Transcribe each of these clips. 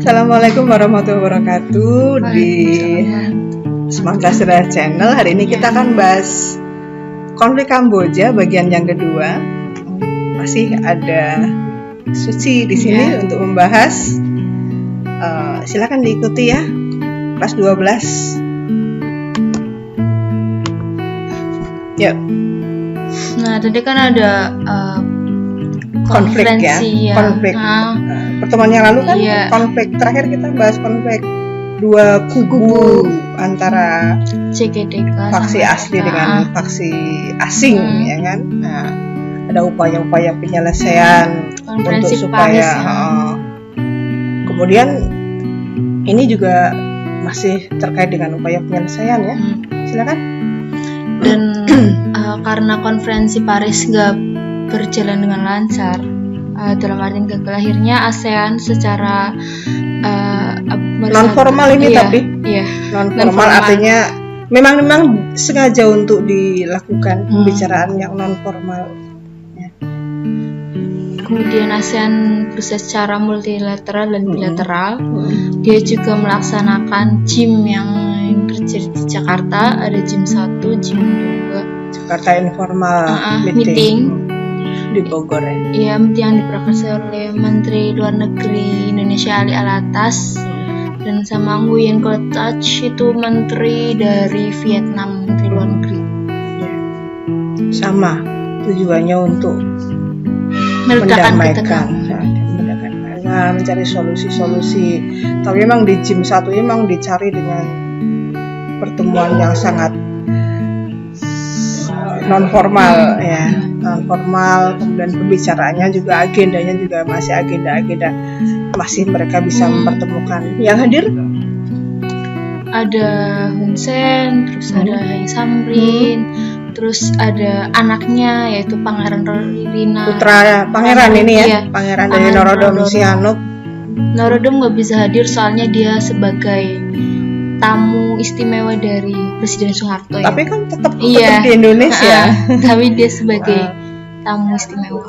Assalamualaikum warahmatullahi wabarakatuh. Di Semangka Sera Channel hari ini kita akan bahas konflik Kamboja bagian yang kedua. Masih ada Suci di sini untuk membahas. Silakan diikuti ya, kelas 12. Yuk. Nah, tadi kan ada konflik ya. Konflik. Pertemuan yang lalu kan konflik terakhir kita bahas konflik dua kubu antara faksi asli dengan faksi asing, ya kan. Nah, ada upaya-upaya penyelesaian untuk supaya kemudian ini juga masih terkait dengan upaya penyelesaian ya. Silakan. Dan karena konferensi Paris nggak berjalan dengan lancar, dalam artian gagal, akhirnya ASEAN secara non formal ini non formal artinya memang sengaja untuk dilakukan pembicaraan yang non formal. Kemudian ASEAN berusaha secara multilateral dan bilateral. Dia juga melaksanakan GIM yang terjadi di Jakarta. Ada GIM 1, GIM 2. Jakarta informal meeting di Bogor ya. Iya, yang diprakarsai oleh Menteri Luar Negeri Indonesia Ali Alatas dan sama Nguyen Co Thach itu Menteri dari Vietnam, Menteri Luar Negeri. Sama tujuannya untuk mendamaikan, mencari solusi-solusi. Tapi memang di GIM 1 memang dicari dengan pertemuan yang sangat non formal ya, non formal. Kemudian pembicaraannya juga agendanya juga masih agenda masih mereka bisa mempertemukan. Yang hadir ada Hun Sen, terus ada Heng Samrin, terus ada anaknya yaitu Pangeran Rina, putra pangeran ini ya, pangeran dari Norodom Sihanouk. Norodom nggak bisa hadir soalnya dia sebagai tamu istimewa dari Presiden Soeharto ya. Tapi kan tetap di Indonesia. Tapi dia sebagai tamu istimewa.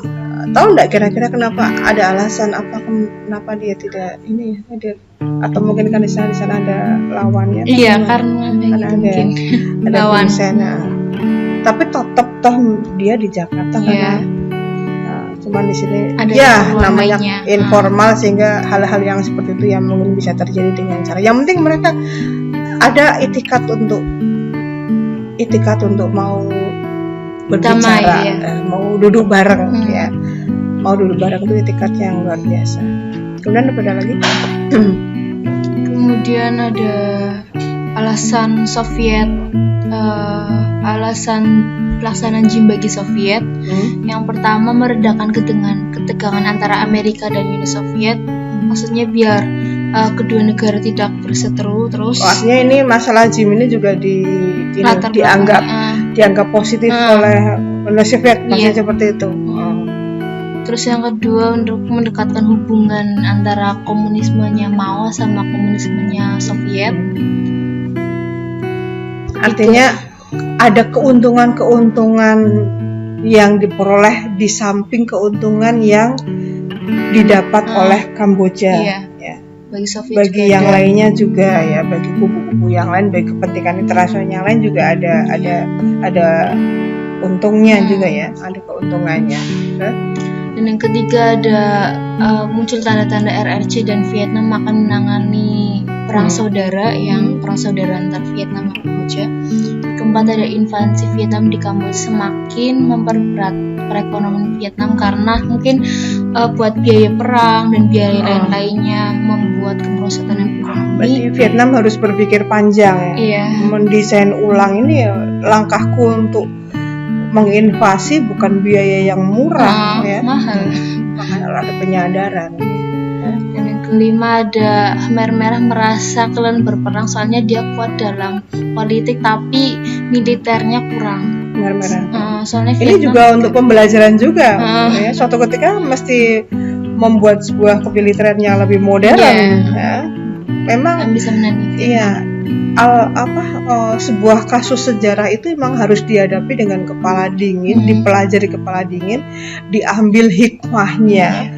Tahu nggak kira-kira kenapa, ada alasan apa kenapa dia tidak ini hadir? Atau mungkin kan di sana ada lawannya? Iya, karena ada lawan sana. Tapi tetap dia di Jakarta karena cuman di sini namanya informal sehingga hal-hal yang seperti itu yang mungkin bisa terjadi dengan cara. Yang penting mereka ada itikat untuk mau berbicara, mau duduk bareng ya. Mau duduk bareng itu itikat yang luar biasa. Kemudian ada lagi. Kemudian ada alasan Soviet, alasan pelaksanaan GIM bagi Soviet. Yang pertama, meredakan ketegangan antara Amerika dan Uni Soviet. Maksudnya biar kedua negara tidak berseteru terus. Artinya ini masalah GIM ini juga dianggap positif oleh Uni Soviet, maksudnya seperti itu. Terus yang kedua, untuk mendekatkan hubungan antara komunismenya Mao sama komunismenya Soviet. Artinya ada keuntungan yang diperoleh di samping keuntungan yang didapat oleh Kamboja. Bagi yang lainnya juga ya, bagi kubu-kubu yang lain, bagi kepentingan internasional yang lain juga ada untungnya juga ya, ada keuntungannya. Dan yang ketiga ada muncul tanda-tanda RRC dan Vietnam akan menangani perang saudara antar Vietnam dan Kamboja. Keempat, ada invasi Vietnam di Kamboja semakin memperberat perekonomian Vietnam karena mungkin buat biaya perang dan biaya lainnya membuat kemerosotan ekonomi. Berarti Vietnam harus berpikir panjang ya. Mendesain ulang ini ya, langkahku untuk menginvasi bukan biaya yang murah ya, mahal. Makanya ada penyadaran. Dan yang kelima, ada Khmer Merah merasa kalian berperang soalnya dia kuat dalam politik tapi militernya kurang. Khmer Merah. Soalnya ini juga untuk pembelajaran juga. Ya, suatu ketika mesti membuat sebuah kemiliteran yang lebih modern. Ya. Memang bisa menandingi. Iya. sebuah kasus sejarah itu memang harus dihadapi dengan kepala dingin, dipelajari kepala dingin, diambil hikmahnya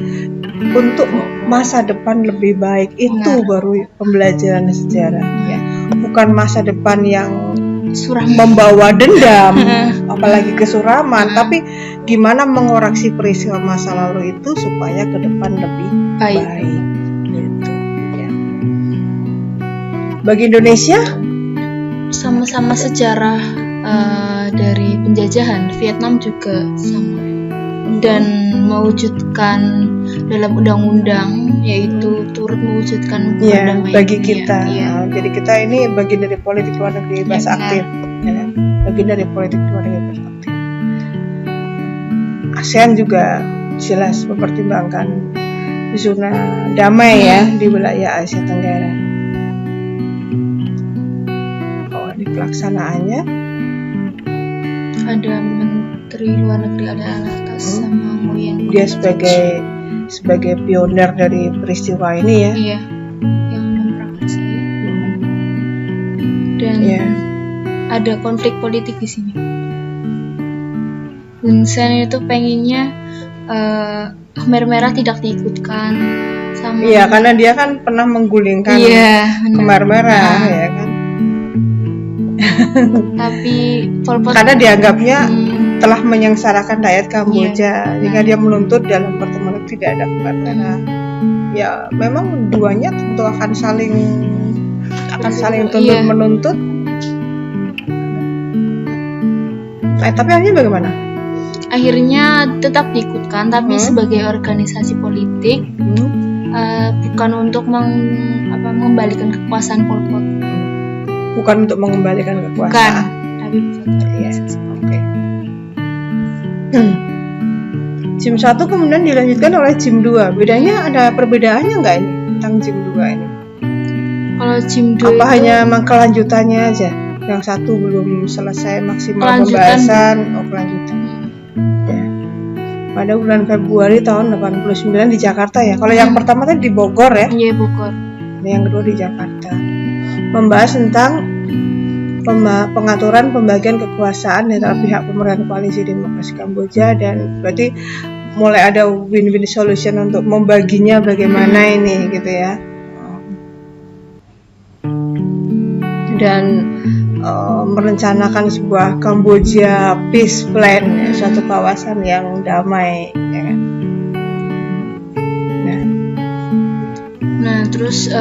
untuk masa depan lebih baik. Itu baru pembelajaran sejarah ya. Bukan masa depan yang membawa dendam, apalagi kesuraman, tapi gimana mengoreksi peristiwa masa lalu itu supaya ke depan lebih baik. Gitu, ya. Bagi Indonesia, sama-sama sejarah dari penjajahan, Vietnam juga sama, dan mewujudkan dalam undang-undang, yaitu turut mewujudkan perdamaian bagi kita. Jadi kita ini bagian dari politik luar negeri bahasa aktif, ya. Bagian dari politik luar negeri bahasa aktif. ASEAN juga jelas mempertimbangkan zona damai ya di wilayah Asia Tenggara. Oh, di pelaksanaannya ada Menteri Luar Negeri ada Alatas sama Nguyen. Dia sebagai pioner dari peristiwa ini ya. Iya, yang mempraktisi. Dan ada konflik politik di sini. Hun Sen itu pengennya Khmer Merah tidak diikutkan sama. Iya, karena dia kan pernah menggulingkan Khmer Merah ya kan. Tapi Pol Pot karena dianggapnya telah menyengsarakan rakyat Kamboja, jika dia menuntut dalam pertemuan itu tidak ada Khmer Merah. Ya, memang duanya tentu akan saling tuntut menuntut. Tapi akhirnya bagaimana? Akhirnya tetap diikutkan, tapi sebagai organisasi politik, bukan untuk mengembalikan kekuasaan Pol Pot. Bukan untuk mengembalikan kekuasaan. Tapi organisasi. Oke. Jim 1 kemudian dilanjutkan oleh Jim 2. Bedanya ada perbedaannya nggak ini tentang Jim 2 ini? Kalau Jim 2 apa itu hanya kelanjutannya aja? Yang satu belum selesai maksimal pembahasan. Kelanjutan. Ya. Pada bulan Februari tahun 89 di Jakarta ya. Kalau yang pertama tadi di Bogor ya? Iya, Bogor. Yang kedua di Jakarta. Membahas tentang pengaturan pembagian kekuasaan antara pihak pemerintahan koalisi demokrasi Kamboja, dan berarti mulai ada win-win solution untuk membaginya bagaimana ini gitu ya. Dan merencanakan sebuah Kamboja peace plan, ya, suatu kawasan yang damai ya kan. Nah, terus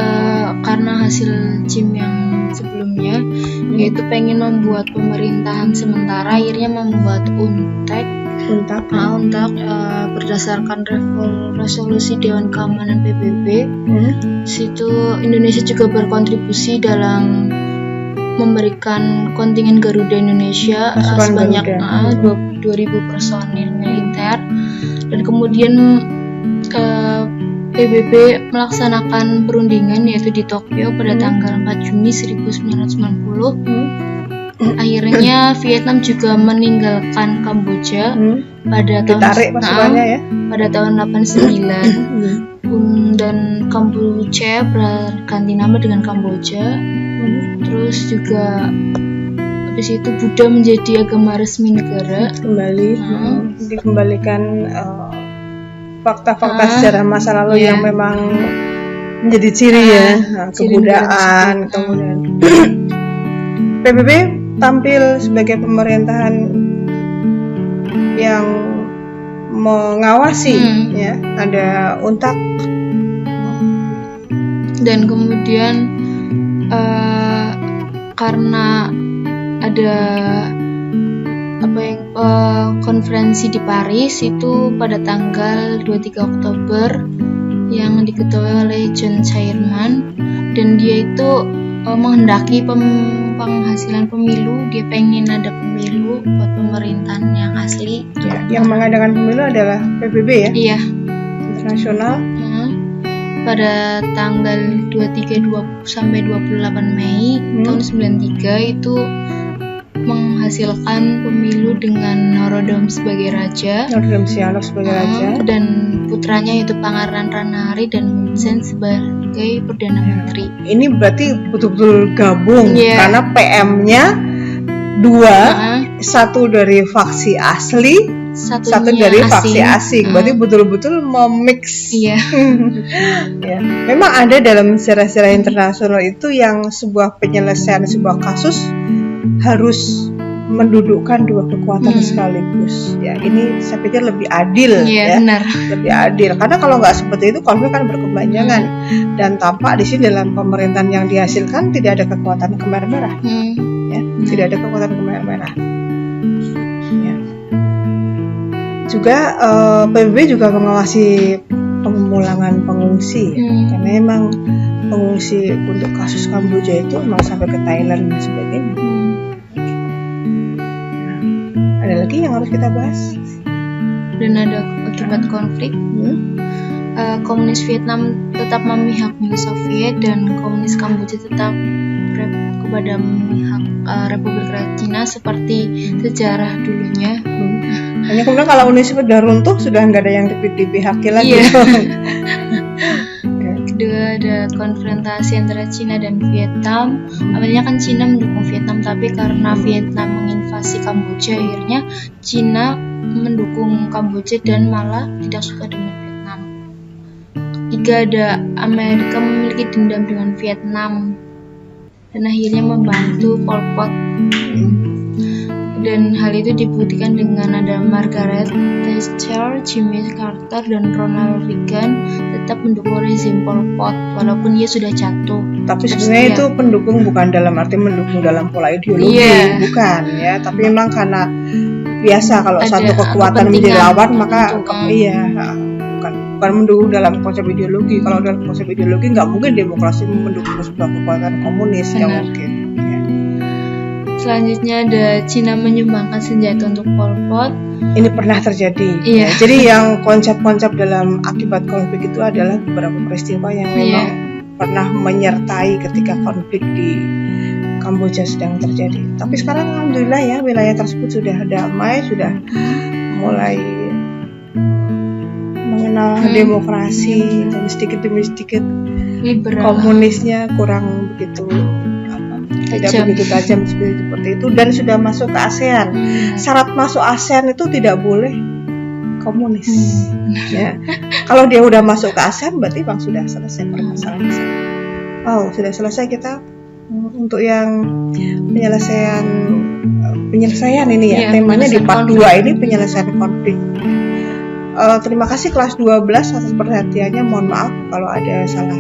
karena hasil Jim yang sebelumnya yaitu pengen membuat pemerintahan sementara, akhirnya membuat UNTAC berdasarkan resolusi Dewan Keamanan PBB. Situ Indonesia juga berkontribusi dalam memberikan kontingen Garuda Indonesia sebanyak 2.000 personil militer, dan kemudian PBB melaksanakan perundingan yaitu di Tokyo pada tanggal 4 Juni 1990. Akhirnya Vietnam juga meninggalkan Kamboja pada tahun 89. Dan Kamboja berganti nama dengan Kamboja. Terus juga habis itu Buddha menjadi agama resmi negara. Dikembalikan fakta-fakta sejarah masa lalu yang memang menjadi ciri kebudayaan. Kemudian PBB tampil sebagai pemerintahan yang mengawasi ya, ada UNTAC. Dan kemudian karena ada konferensi di Paris itu pada tanggal 23 Oktober yang diketuai oleh John Chairman, dan dia itu menghendaki penghasilan pemilu. Dia pengen ada pemilu buat pemerintahan yang asli ya, yang mengadakan pemilu adalah PBB ya? Iya, internasional. Pada tanggal 23 sampai 28 Mei tahun 93 itu menghasilkan pemilu dengan Norodom sebagai raja, dan putranya yaitu Pangeran Ranari dan Hun Sen sebagai perdana menteri. Ini berarti betul-betul gabung karena PM-nya dua, satu dari faksi asli, satu dari faksi asing. Berarti betul-betul memix. Iya. Ya. Memang ada dalam sejarah-sejarah internasional itu yang sebuah penyelesaian sebuah kasus harus mendudukkan dua kekuatan sekaligus. Ya, ini saya pikir lebih adil. Benar. Lebih adil. Karena kalau nggak seperti itu konflik kan berkepanjangan. Dan tampak di sini dalam pemerintahan yang dihasilkan tidak ada kekuatan Khmer Merah. Ya, tidak ada kekuatan Khmer Merah. Ya. Juga PBB juga mengawasi pemulangan pengungsi, karena memang pengungsi untuk kasus Kamboja itu memang sampai ke Thailand dan sebagainya. Ada lagi yang harus kita bahas? Dan ada akibat konflik. Komunis Vietnam tetap memihak Uni Soviet dan komunis Kamboja tetap kepada memihak Republik Rakyat Cina seperti sejarah dulunya. Hanya kemudian kalau Uni Soviet sudah runtuh, sudah nggak ada yang dipihaki lagi. Kedua ada konfrontasi antara Cina dan Vietnam. Awalnya kan Cina mendukung Vietnam, tapi karena Vietnam menginvasi Kamboja, akhirnya Cina mendukung Kamboja dan malah tidak suka dengan Vietnam. Ketiga ada Amerika memiliki dendam dengan Vietnam dan akhirnya membantu Pol Pot. Dan hal itu dibuktikan dengan ada Margaret Thatcher, Jimmy Carter, dan Ronald Reagan tetap mendukung rezim Pol Pot walaupun dia sudah jatuh. Tapi sebenarnya itu pendukung bukan dalam arti mendukung dalam pola ideologi, bukan ya. Tapi memang karena biasa kalau ada satu kekuatan menjadi lawan maka bukan mendukung dalam konsep ideologi. Kalau dalam konsep ideologi nggak mungkin demokrasi mendukung sebuah kekuatan komunis, nggak mungkin. Selanjutnya ada Cina menyumbangkan senjata untuk Pol Pot. Ini pernah terjadi. Jadi yang konsep-konsep dalam akibat konflik itu adalah beberapa peristiwa yang memang pernah menyertai ketika konflik di Kamboja sedang terjadi. Tapi sekarang alhamdulillah ya wilayah tersebut sudah damai, sudah mulai mengenal demokrasi dan sedikit demi sedikit komunisnya kurang begitu tidak begitu tajam seperti itu dan sudah masuk ke ASEAN. Syarat masuk ASEAN itu tidak boleh komunis. Ya. Kalau dia udah masuk ke ASEAN berarti bang sudah selesai permasalahan. Sudah selesai kita untuk yang penyelesaian ini ya. Temanya di part 2 ini penyelesaian konflik. Terima kasih kelas 12 atas perhatiannya. Mohon maaf kalau ada salah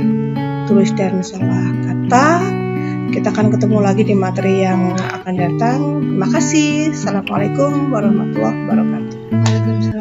tulis dan salah kata. Kita akan ketemu lagi di materi yang akan datang. Terima kasih. Assalamualaikum warahmatullahi wabarakatuh. Waalaikumsalam.